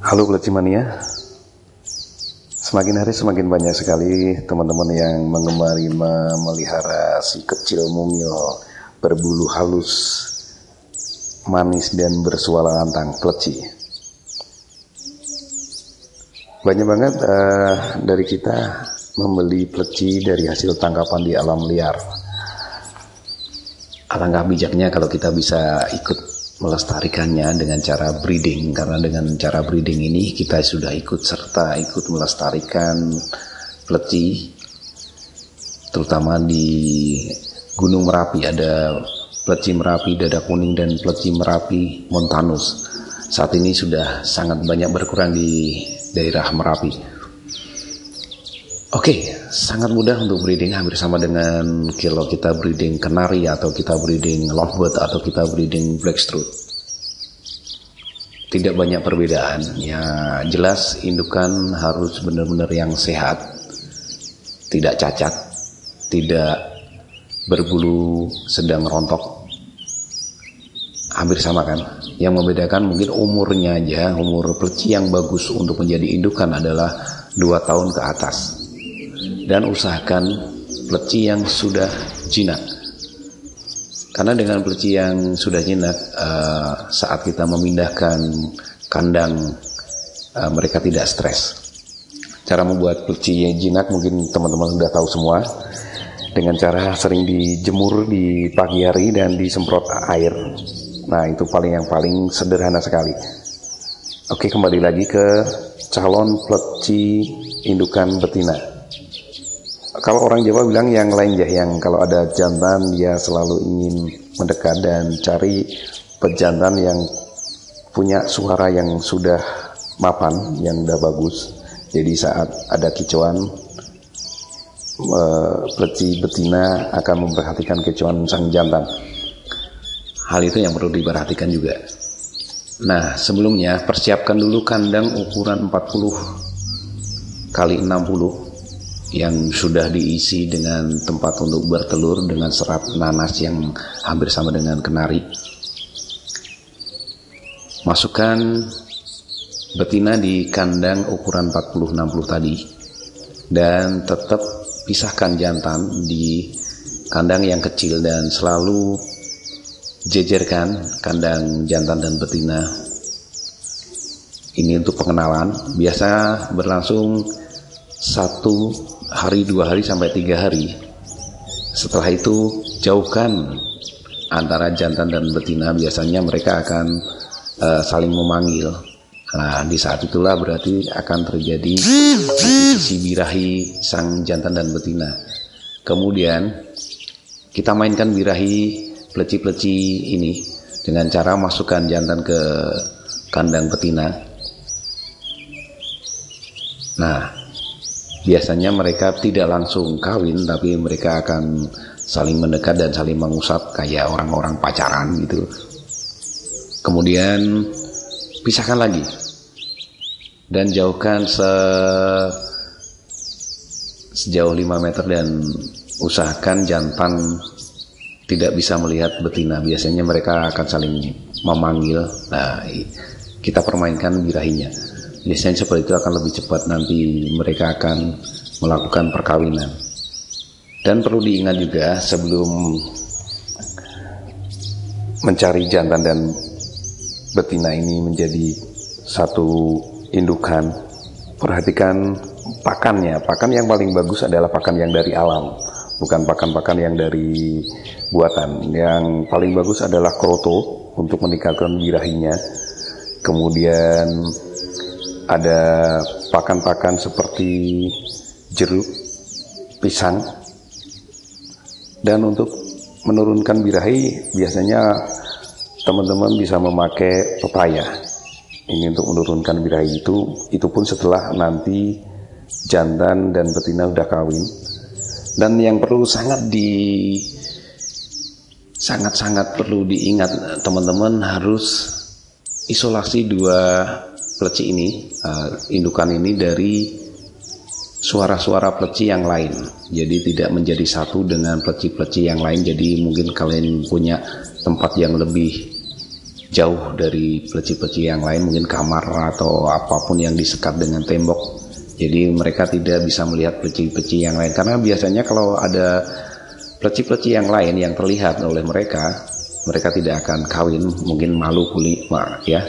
Halo Pleci Mania, semakin hari semakin banyak sekali teman-teman yang mengemari memelihara si kecil mungil berbulu halus, manis dan bersuara lantang, Pleci. Banyak banget dari kita membeli Pleci dari hasil tangkapan di alam liar. Alangkah bijaknya kalau kita bisa ikut melestarikannya dengan cara breeding, karena dengan cara breeding ini kita sudah ikut melestarikan Pleci, terutama di Gunung Merapi. Ada Pleci Merapi dada kuning dan Pleci Merapi montanus. Saat ini sudah sangat banyak berkurang di daerah Merapi. Oke, sangat mudah untuk breeding, hampir sama dengan kalau kita breeding kenari atau kita breeding lovebird atau kita breeding blackthroat. Tidak banyak perbedaan. Ya, jelas indukan harus benar-benar yang sehat, tidak cacat, tidak berbulu sedang rontok. Hampir sama kan? Yang membedakan mungkin umurnya aja. Umur Pleci yang bagus untuk menjadi indukan adalah 2 tahun ke atas. Dan usahakan Pleci yang sudah jinak, karena dengan Pleci yang sudah jinak, saat kita memindahkan kandang, mereka tidak stres. Cara membuat Pleci yang jinak mungkin teman-teman sudah tahu semua, dengan cara sering dijemur di pagi hari dan disemprot air. Nah, itu yang paling sederhana sekali. Oke, kembali lagi ke calon Pleci indukan betina. Kalau orang Jawa bilang yang lain ya, yang kalau ada jantan dia selalu ingin mendekat dan cari pejantan yang punya suara yang sudah mapan, yang udah bagus. Jadi saat ada kicauan, Pleci betina akan memperhatikan kicauan sang jantan. Hal itu yang perlu diperhatikan juga. Nah, sebelumnya persiapkan dulu kandang ukuran 40 kali 60 yang sudah diisi dengan tempat untuk bertelur dengan serat nanas yang hampir sama dengan kenari. Masukkan betina di kandang ukuran 40-60 tadi, dan tetap pisahkan jantan di kandang yang kecil dan selalu jejerkan kandang jantan dan betina. Ini untuk pengenalan, biasa berlangsung 1 hari, 2 hari sampai 3 hari. Setelah itu jauhkan antara jantan dan betina, biasanya mereka akan saling memanggil. Nah, di saat itulah berarti akan terjadi sisi birahi sang jantan dan betina. Kemudian kita mainkan birahi Pleci-Pleci ini dengan cara masukkan jantan ke kandang betina. Nah, biasanya mereka tidak langsung kawin, tapi mereka akan saling mendekat dan saling mengusap kayak orang-orang pacaran gitu. Kemudian pisahkan lagi dan jauhkan sejauh 5 meter dan usahakan jantan tidak bisa melihat betina. Biasanya mereka akan saling memanggil. Nah, kita permainkan birahinya. Biasanya seperti itu akan lebih cepat, nanti mereka akan melakukan perkawinan. Dan perlu diingat juga, sebelum mencari jantan dan betina ini menjadi satu indukan, perhatikan pakannya. Pakan yang paling bagus adalah pakan yang dari alam, bukan pakan-pakan yang dari buatan. Yang paling bagus adalah kroto untuk meningkatkan birahinya. Kemudian ada pakan-pakan seperti jeruk, pisang. Dan untuk menurunkan birahi biasanya teman-teman bisa memakai pepaya. Ini untuk menurunkan birahi itu pun setelah nanti jantan dan betina udah kawin. Dan yang perlu sangat perlu diingat teman-teman, harus isolasi 2 Pleci ini, indukan ini dari suara-suara Pleci yang lain. Jadi tidak menjadi satu dengan Pleci-Pleci yang lain. Jadi mungkin kalian punya tempat yang lebih jauh dari pleci-pleci yang lain, mungkin kamar atau apapun yang disekat dengan tembok. Jadi mereka tidak bisa melihat pleci-pleci yang lain, karena biasanya kalau ada pleci-pleci yang lain yang terlihat oleh mereka tidak akan kawin, mungkin malu ya.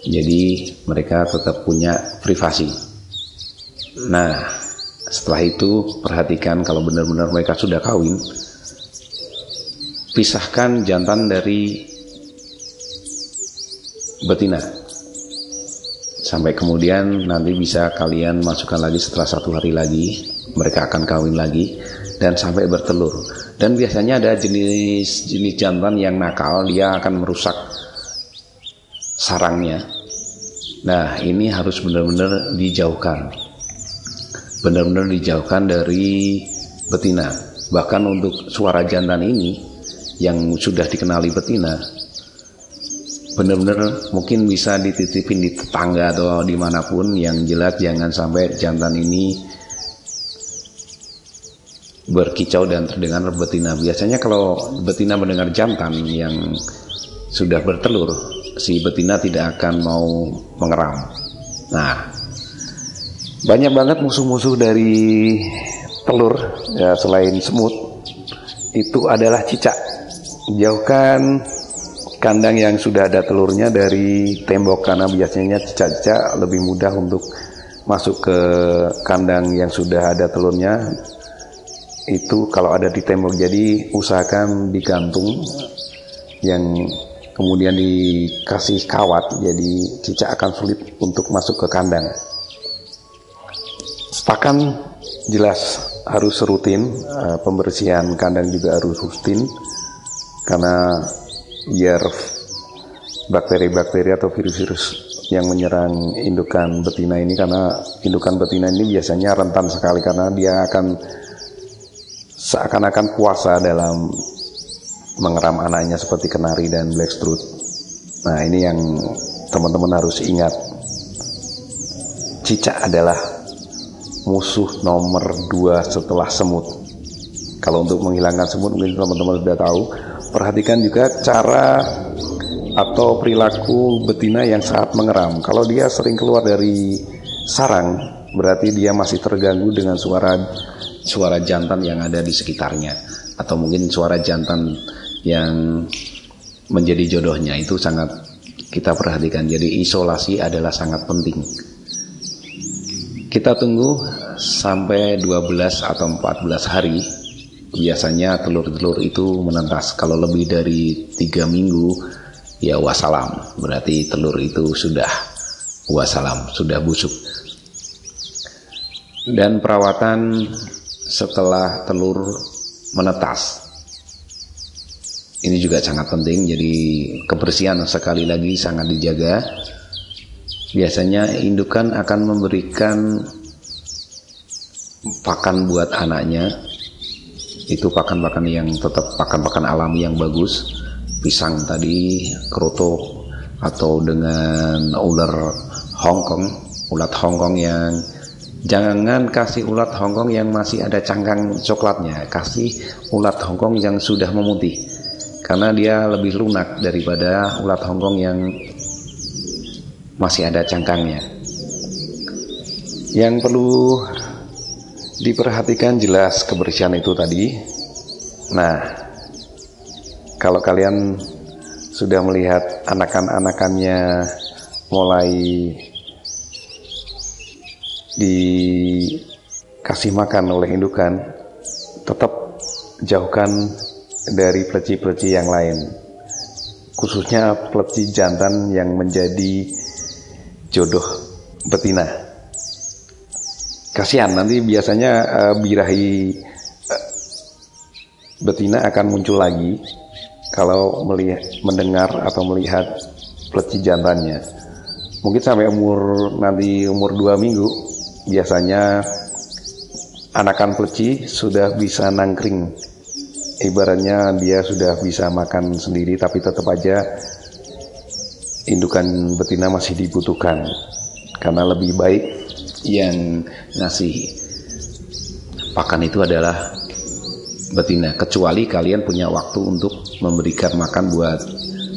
Jadi mereka tetap punya privasi. Nah, setelah itu perhatikan kalau benar-benar mereka sudah kawin, pisahkan jantan dari betina. Sampai kemudian nanti bisa kalian masukkan lagi setelah 1 hari lagi, mereka akan kawin lagi dan sampai bertelur. Dan biasanya ada jenis jantan yang nakal, dia akan merusak sarangnya. Nah, ini harus benar-benar dijauhkan. Benar-benar dijauhkan dari betina. Bahkan untuk suara jantan ini yang sudah dikenali betina, benar-benar mungkin bisa dititipin di tetangga atau dimanapun. Yang jelas jangan sampai jantan ini berkicau dan terdengar betina. Biasanya kalau betina mendengar jantan yang sudah bertelur, si betina tidak akan mau mengeram. Nah, banyak banget musuh-musuh dari telur ya, selain semut itu adalah cicak. Jauhkan kandang yang sudah ada telurnya dari tembok, karena biasanya cicak-cicak lebih mudah untuk masuk ke kandang yang sudah ada telurnya itu kalau ada di tembok. Jadi usahakan digantung yang kemudian dikasih kawat, jadi cicak akan sulit untuk masuk ke kandang. Pakan jelas harus rutin, pembersihan kandang juga harus rutin, karena biar bakteri-bakteri atau virus-virus yang menyerang indukan betina ini, karena indukan betina ini biasanya rentan sekali karena dia akan seakan-akan puasa dalam mengeram anaknya seperti kenari dan blackstrut. Nah, ini yang teman-teman harus ingat. Cicak adalah musuh nomor 2 setelah semut. Kalau untuk menghilangkan semut mungkin teman-teman sudah tahu. Perhatikan juga cara atau perilaku betina yang saat mengeram. Kalau dia sering keluar dari sarang, berarti dia masih terganggu dengan suara jantan yang ada di sekitarnya, atau mungkin suara jantan yang menjadi jodohnya. Itu sangat kita perhatikan. Jadi isolasi adalah sangat penting. Kita tunggu sampai 12 atau 14 hari. Biasanya telur-telur itu menetas. Kalau lebih dari 3 minggu, ya wassalam. Berarti telur itu sudah wassalam, sudah busuk. Dan perawatan setelah telur menetas, ini juga sangat penting. Jadi kebersihan sekali lagi sangat dijaga. Biasanya indukan akan memberikan pakan buat anaknya. Itu pakan-pakan yang tetap pakan-pakan alami yang bagus. Pisang tadi, kroto, atau dengan ulat Hongkong yang jangan kasih ulat Hongkong yang masih ada cangkang coklatnya. Kasih ulat Hongkong yang sudah memutih, karena dia lebih lunak daripada ulat Hongkong yang masih ada cangkangnya. Yang perlu diperhatikan jelas kebersihan itu tadi. Nah, kalau kalian sudah melihat anakan-anakannya mulai dikasih makan oleh indukan, tetap jauhkan dari pleci-pleci yang lain, khususnya pleci jantan yang menjadi jodoh betina. Kasihan, nanti biasanya birahi betina akan muncul lagi kalau mendengar atau melihat pleci jantannya. Mungkin sampai umur 2 minggu, biasanya anakan pleci sudah bisa nangkring. Ibaratnya dia sudah bisa makan sendiri, tapi tetap aja indukan betina masih dibutuhkan, karena lebih baik yang ngasih pakan itu adalah betina, kecuali kalian punya waktu untuk memberikan makan buat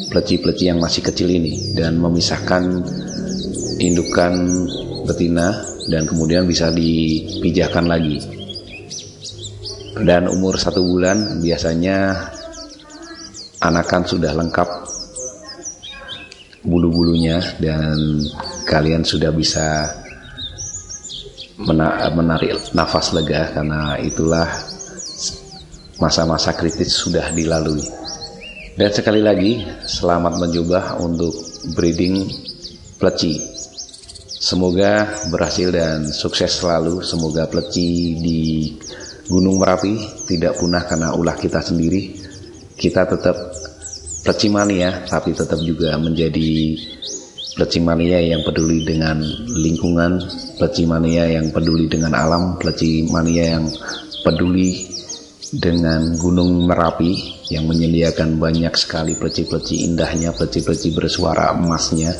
pleci-pleci yang masih kecil ini dan memisahkan indukan betina dan kemudian bisa dipijahkan lagi. Dan umur 1 bulan biasanya anakan sudah lengkap bulu-bulunya dan kalian sudah bisa menarik nafas lega karena itulah masa-masa kritis sudah dilalui. Dan sekali lagi selamat mencoba untuk breeding pleci. Semoga berhasil dan sukses selalu. Semoga pleci di Gunung Merapi tidak punah karena ulah kita sendiri. Kita tetap pleci mania, tapi tetap juga menjadi pleci mania yang peduli dengan lingkungan, pleci mania yang peduli dengan alam, pleci mania yang peduli dengan Gunung Merapi yang menyediakan banyak sekali pleci-pleci indahnya, pleci-pleci bersuara emasnya.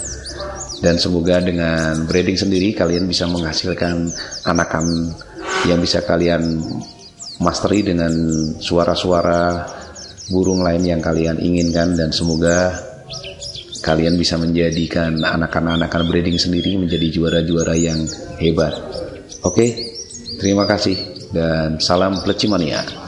Dan semoga dengan breeding sendiri kalian bisa menghasilkan anakan yang bisa kalian mastery dengan suara-suara burung lain yang kalian inginkan, dan semoga kalian bisa menjadikan anakan-anakan breeding sendiri menjadi juara-juara yang hebat. Oke, terima kasih dan salam pleci mania.